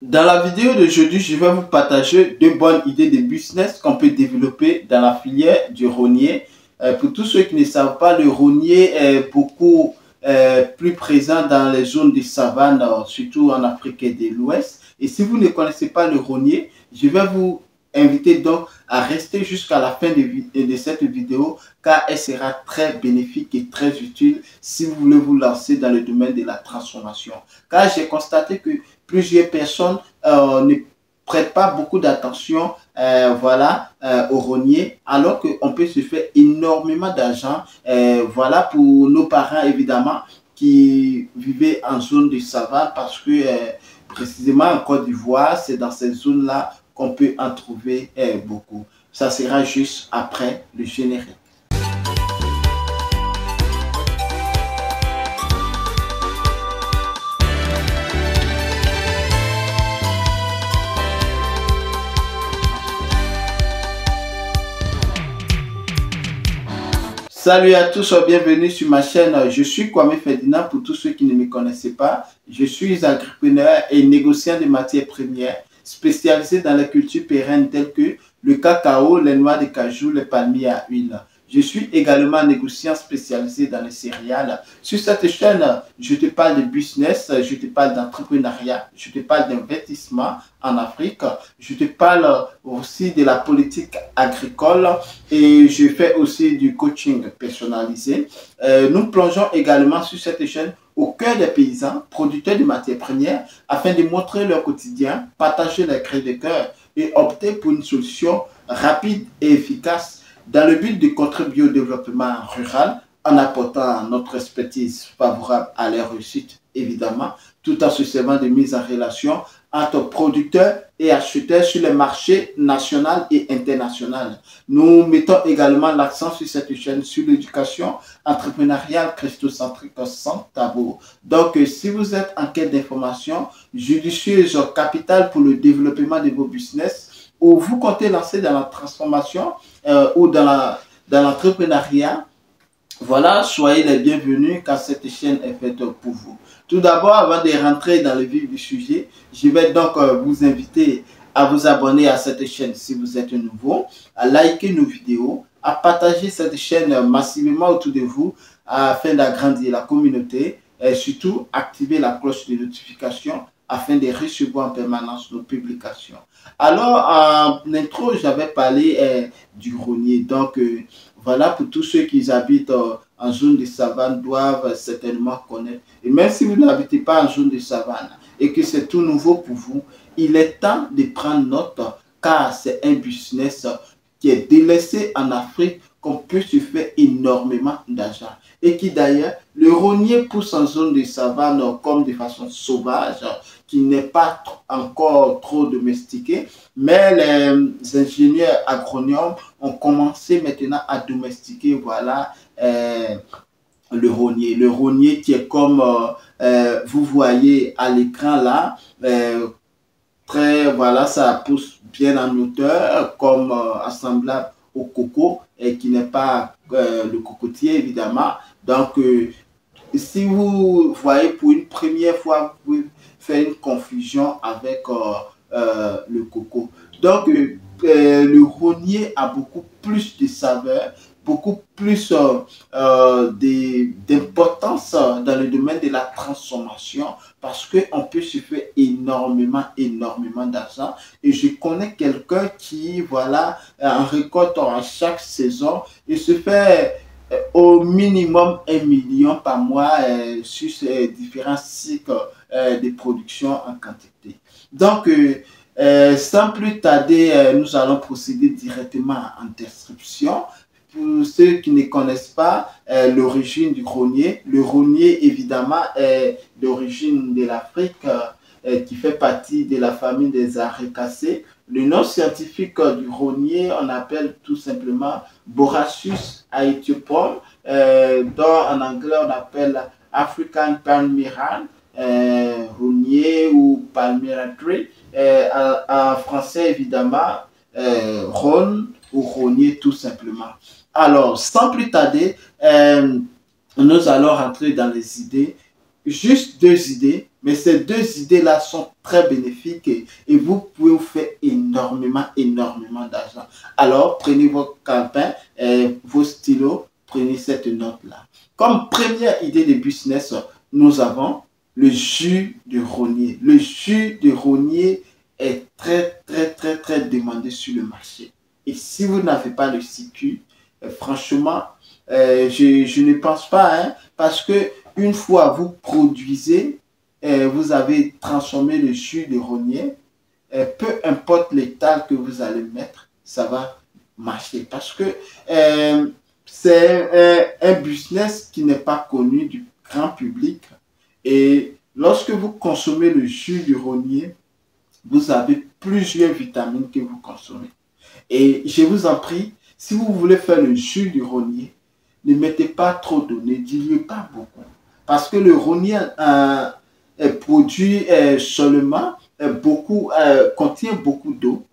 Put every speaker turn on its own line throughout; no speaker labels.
Dans la vidéo d'aujourd'hui, je vais vous partager deux bonnes idées de business qu'on peut développer dans la filière du rognier. Pour tous ceux qui ne savent pas, le rognier est beaucoup plus présent dans les zones de savane, surtout en Afrique de l'Ouest. Et si vous ne connaissez pas le rognier, je vais vous inviter donc à rester jusqu'à la fin de cette vidéo car elle sera très bénéfique et très utile si vous voulez vous lancer dans le domaine de la transformation. Car j'ai constaté que plusieurs personnes ne prêtent pas beaucoup d'attention au rognier, alors qu'on peut se faire énormément d'argent. Voilà pour nos parents, évidemment, qui vivaient en zone de savane, parce que précisément en Côte d'Ivoire, c'est dans ces zones-là qu'on peut en trouver beaucoup. Ça sera juste après le générique. Salut à tous, bienvenue sur ma chaîne. Je suis Kwame Ferdinand pour tous ceux qui ne me connaissaient pas. Je suis agripreneur et négociant de matières premières spécialisé dans la culture pérenne telles que le cacao, les noix de cajou, les palmiers à huile. Je suis également négociant spécialisé dans les céréales. Sur cette chaîne, je te parle de business, je te parle d'entrepreneuriat, je te parle d'investissement en Afrique, je te parle aussi de la politique agricole et je fais aussi du coaching personnalisé. Nous plongeons également sur cette chaîne au cœur des paysans, producteurs de matières premières, afin de montrer leur quotidien, partager les cris de cœur et opter pour une solution rapide et efficace dans le but de contribuer au développement rural en apportant notre expertise favorable à leur réussite, évidemment, tout en se servant de mise en relation entre producteurs et acheteurs sur les marchés national et international. Nous mettons également l'accent sur cette chaîne sur l'éducation entrepreneuriale christocentrique sans tabou. Donc, si vous êtes en quête d'informations judicieuses capitales pour le développement de vos business, ou vous comptez lancer dans la transformation ou dans l'entrepreneuriat, voilà, soyez les bienvenus car cette chaîne est faite pour vous. Tout d'abord, avant de rentrer dans le vif du sujet, je vais donc vous inviter à vous abonner à cette chaîne si vous êtes nouveau, à liker nos vidéos, à partager cette chaîne massivement autour de vous afin d'agrandir la communauté et surtout activer la cloche de notification afin de recevoir en permanence nos publications. Alors, en intro, j'avais parlé du rognier. Donc, voilà, pour tous ceux qui habitent en zone de savane doivent certainement connaître. Et même si vous n'habitez pas en zone de savane et que c'est tout nouveau pour vous, il est temps de prendre note car c'est un business qui est délaissé en Afrique, qu'on peut se faire énormément d'argent. Et qui d'ailleurs, le rognier pousse en zone de savane comme de façon sauvage, qui n'est pas encore trop domestiqué, mais les ingénieurs agronomes ont commencé maintenant à domestiquer, voilà, le rognier. Le rognier qui est comme vous voyez à l'écran là, voilà, ça pousse bien en hauteur, comme assemblable au coco, et qui n'est pas le cocotier évidemment. Donc, si vous voyez pour une première fois, vous pouvez faire une confusion avec le coco. Donc, le rognier a beaucoup plus de saveur, beaucoup plus d'importance dans le domaine de la transformation parce qu'on peut se faire énormément d'argent. Et je connais quelqu'un qui, voilà, en récolte à chaque saison et se fait au minimum 1 million par mois sur ces différents cycles de production en quantité. Donc, sans plus tarder, nous allons procéder directement en description. Pour ceux qui ne connaissent pas l'origine du rognier, le rognier évidemment est d'origine de l'Afrique qui fait partie de la famille des Aracacées. Le nom scientifique du rognier, on appelle tout simplement Borassus aethiopum, dont en anglais on appelle African Palmyra, rognier ou Palmyra tree. En français évidemment, ron ou rognier tout simplement. Alors, sans plus tarder, nous allons rentrer dans les idées. Juste deux idées Mais ces deux idées-là sont très bénéfiques et vous pouvez vous faire énormément d'argent. Alors, prenez vos calepins, vos stylos, prenez cette note-là. Comme première idée de business, nous avons le jus de rognier. Le jus de rognier est très demandé sur le marché. Et si vous n'avez pas le circuit, franchement, je ne pense pas, hein, parce que une fois vous produisez, vous avez transformé le jus de rognier, peu importe l'étal que vous allez mettre, ça va marcher. Parce que c'est un business qui n'est pas connu du grand public. Et lorsque vous consommez le jus de rognier, vous avez plusieurs vitamines que vous consommez. Et je vous en prie, si vous voulez faire le jus de rognier, ne mettez pas trop d'eau, ne diluez pas beaucoup. Parce que le rognier produit seulement contient beaucoup d'eau.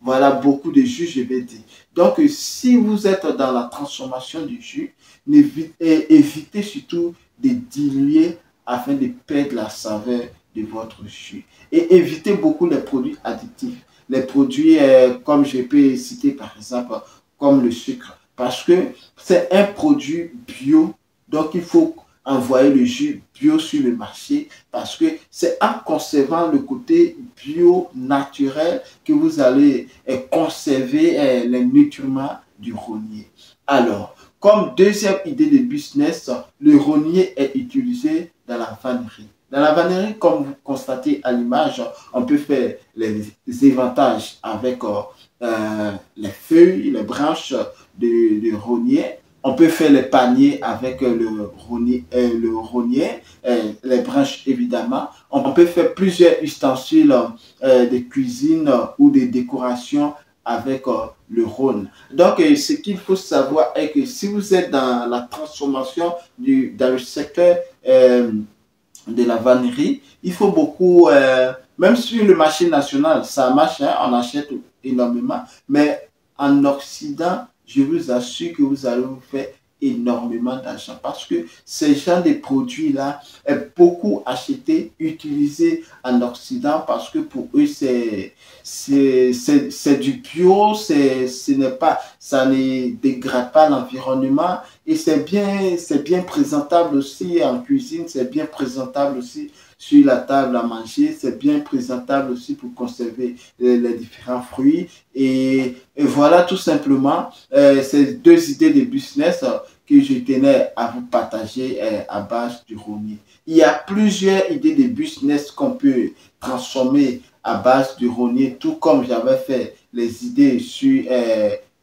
Voilà, beaucoup de jus, je vais dire. Donc, si vous êtes dans la transformation du jus, évitez surtout de diluer afin de perdre la saveur de votre jus. Et évitez beaucoup les produits additifs. Les produits, comme je peux citer par exemple, comme le sucre. Parce que c'est un produit bio, donc il faut envoyer le jus bio sur le marché parce que c'est en conservant le côté bio naturel que vous allez conserver les nutriments du rognier. Alors, comme deuxième idée de business, le rognier est utilisé dans la vannerie. Dans la vannerie, comme vous constatez à l'image, on peut faire les éventages avec les feuilles, les branches de rognier. On peut faire les paniers avec le rognier, les branches évidemment. On peut faire plusieurs ustensiles de cuisine ou de décoration avec le rhône. Donc, ce qu'il faut savoir est que si vous êtes dans la transformation dans le secteur de la vannerie, il faut beaucoup, même sur le marché national, ça marche, hein, on achète énormément, mais en Occident, je vous assure que vous allez vous faire énormément d'argent parce que ces gens de produits-là est beaucoup acheté, utilisé en Occident parce que pour eux, c'est du bio, ça ne dégrade pas l'environnement et c'est bien présentable aussi en cuisine, c'est bien présentable aussi sur la table à manger, c'est bien présentable aussi pour conserver les différents fruits. Et voilà tout simplement ces deux idées de business que je tenais à vous partager à base du rognier. Il y a plusieurs idées de business qu'on peut transformer à base du rognier, tout comme j'avais fait les idées sur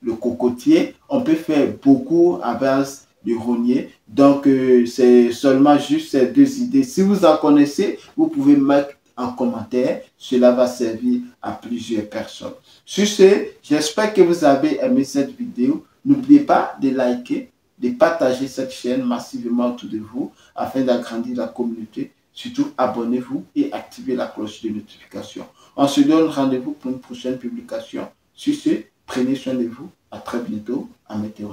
le cocotier. On peut faire beaucoup à base du rognier. Donc, c'est seulement juste ces deux idées. Si vous en connaissez, vous pouvez mettre en commentaire. Cela va servir à plusieurs personnes. Sur ce, j'espère que vous avez aimé cette vidéo. N'oubliez pas de liker, de partager cette chaîne massivement autour de vous afin d'agrandir la communauté. Surtout, abonnez-vous et activez la cloche de notification. On se donne rendez-vous pour une prochaine publication. Sur ce, prenez soin de vous. À très bientôt. À météo.